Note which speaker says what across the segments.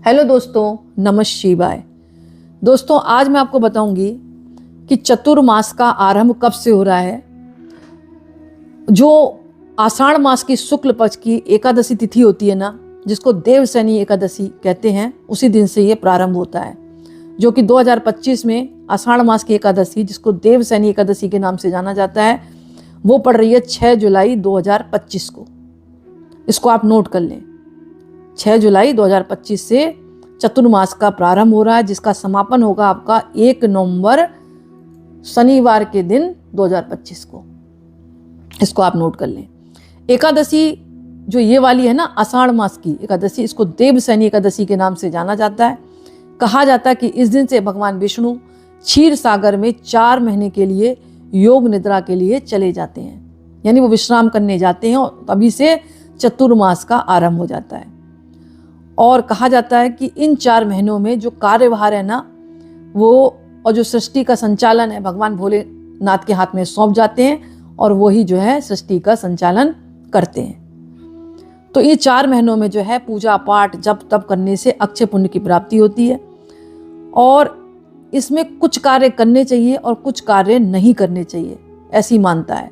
Speaker 1: Hello दोस्तों, नमः शिवाय। दोस्तों, आज मैं आपको बताऊंगी कि चतुर्मास का आरंभ कब से हो रहा है। जो आषाढ़ मास की शुक्ल पक्ष की एकादशी तिथि होती है ना, जिसको देवशयनी एकादशी कहते हैं, उसी दिन से ये प्रारंभ होता है। जो कि 2025 में आषाढ़ मास की एकादशी, जिसको देवशयनी एकादशी के नाम से जाना जाता है, वो पड़ रही है 6 जुलाई 2025 को। इसको आप नोट कर लें। 6 जुलाई 2025 से चतुर्मास का प्रारंभ हो रहा है, जिसका समापन होगा आपका 1 नवंबर शनिवार के दिन 2025 को। इसको आप नोट कर लें। एकादशी जो ये वाली है ना, आषाढ़ मास की एकादशी, इसको देवशयनी एकादशी के नाम से जाना जाता है। कहा जाता है कि इस दिन से भगवान विष्णु क्षीर सागर में 4 महीने के लिए योग निद्रा के लिए चले जाते हैं, यानी वो विश्राम करने जाते हैं, और तभी से चतुर्मास का आरंभ हो जाता है। और कहा जाता है कि इन 4 महीनों में जो कार्यभार है ना, वो और जो सृष्टि का संचालन है, भगवान भोलेनाथ के हाथ में सौंप जाते हैं, और वही जो है सृष्टि का संचालन करते हैं। तो ये 4 महीनों में जो है पूजा पाठ जप तप करने से अक्षय पुण्य की प्राप्ति होती है, और इसमें कुछ कार्य करने चाहिए और कुछ कार्य नहीं करने चाहिए, ऐसी मानता है।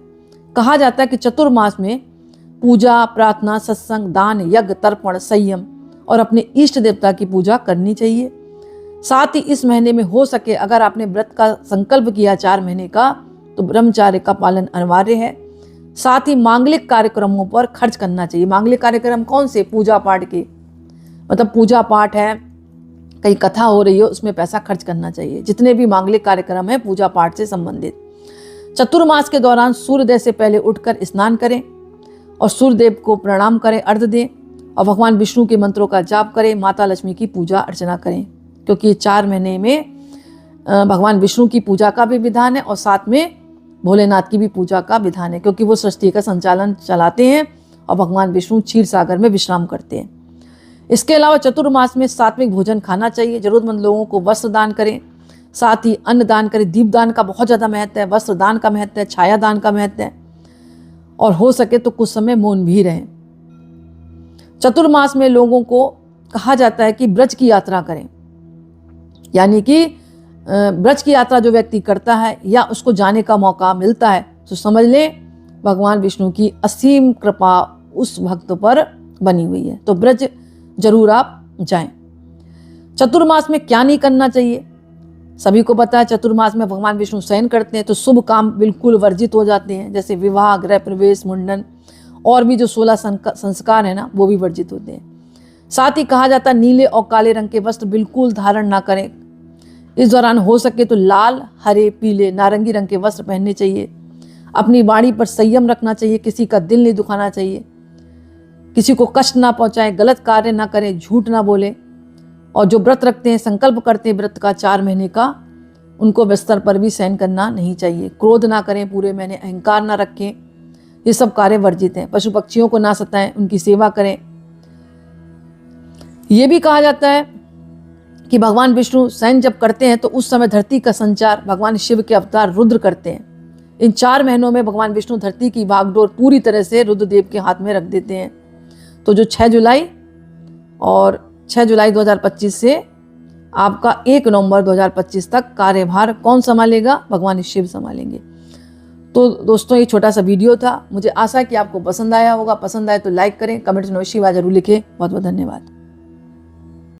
Speaker 1: कहा जाता है कि चतुर्मास में पूजा, प्रार्थना, सत्संग, दान, यज्ञ, तर्पण, संयम और अपने इष्ट देवता की पूजा करनी चाहिए। साथ ही इस महीने में हो सके अगर आपने व्रत का संकल्प किया 4 महीने का, तो ब्रह्मचार्य का पालन अनिवार्य है। साथ ही मांगलिक कार्यक्रमों पर खर्च करना चाहिए। मांगलिक कार्यक्रम कौन से? पूजा पाठ के, मतलब पूजा पाठ है, कहीं कथा हो रही हो, उसमें पैसा खर्च करना चाहिए। जितने भी मांगलिक कार्यक्रम है पूजा पाठ से संबंधित। चतुर्मास के दौरान सूर्योदय से पहले उठकर स्नान करें और सूर्यदेव को प्रणाम करें, अर्घ्य दें, और भगवान विष्णु के मंत्रों का जाप करें, माता लक्ष्मी की पूजा अर्चना करें, क्योंकि 4 महीने में भगवान विष्णु की पूजा का भी विधान है और साथ में भोलेनाथ की भी पूजा का विधान है, क्योंकि वो सृष्टि का संचालन चलाते हैं और भगवान विष्णु क्षीर सागर में विश्राम करते हैं। इसके अलावा चतुर्मास में सात्विक भोजन खाना चाहिए। जरूरतमंद लोगों को वस्त्र दान करें, साथ ही अन्न दान करें। दीप दान का बहुत ज़्यादा महत्व है, वस्त्र दान का महत्व है, छाया दान का महत्व है, और हो सके तो कुछ समय मौन भी रहें। चतुर्मास में लोगों को कहा जाता है कि ब्रज की यात्रा करें, यानी कि ब्रज की यात्रा जो व्यक्ति करता है या उसको जाने का मौका मिलता है, तो समझ लें भगवान विष्णु की असीम कृपा उस भक्त पर बनी हुई है। तो ब्रज जरूर आप जाएं। चतुर्मास में क्या नहीं करना चाहिए? सभी को पता है चतुर्मास में भगवान विष्णु शयन करते हैं, तो शुभ काम बिल्कुल वर्जित हो जाते हैं, जैसे विवाह, गृह प्रवेश, मुंडन और भी जो 16 संस्कार है ना, वो भी वर्जित होते हैं। साथ ही कहा जाता है नीले और काले रंग के वस्त्र बिल्कुल धारण ना करें। इस दौरान हो सके तो लाल, हरे, पीले, नारंगी रंग के वस्त्र पहनने चाहिए। अपनी वाणी पर संयम रखना चाहिए, किसी का दिल नहीं दुखाना चाहिए, किसी को कष्ट ना पहुंचाएं, गलत कार्य ना करें, झूठ ना बोलें। और जो व्रत रखते हैं, संकल्प करते हैं व्रत का 4 महीने का, उनको बिस्तर पर भी शयन करना नहीं चाहिए। क्रोध ना करें पूरे महीने, अहंकार ना रखें, ये सब कार्य वर्जित हैं। पशु पक्षियों को ना सताएं, उनकी सेवा करें। ये भी कहा जाता है कि भगवान विष्णु शयन जब करते हैं तो उस समय धरती का संचार भगवान शिव के अवतार रुद्र करते हैं। इन 4 महीनों में भगवान विष्णु धरती की भागडोर पूरी तरह से रुद्रदेव के हाथ में रख देते हैं। तो जो 6 जुलाई और 6 जुलाई 2025 से आपका 1 नवंबर 2025 तक कार्यभार कौन संभालेगा? भगवान शिव संभालेंगे। तो दोस्तों, ये छोटा सा वीडियो था। मुझे आशा है कि आपको पसंद आया होगा। पसंद आए तो लाइक करें, कमेंट में नमः शिवाय जरूर लिखें। बहुत बहुत धन्यवाद।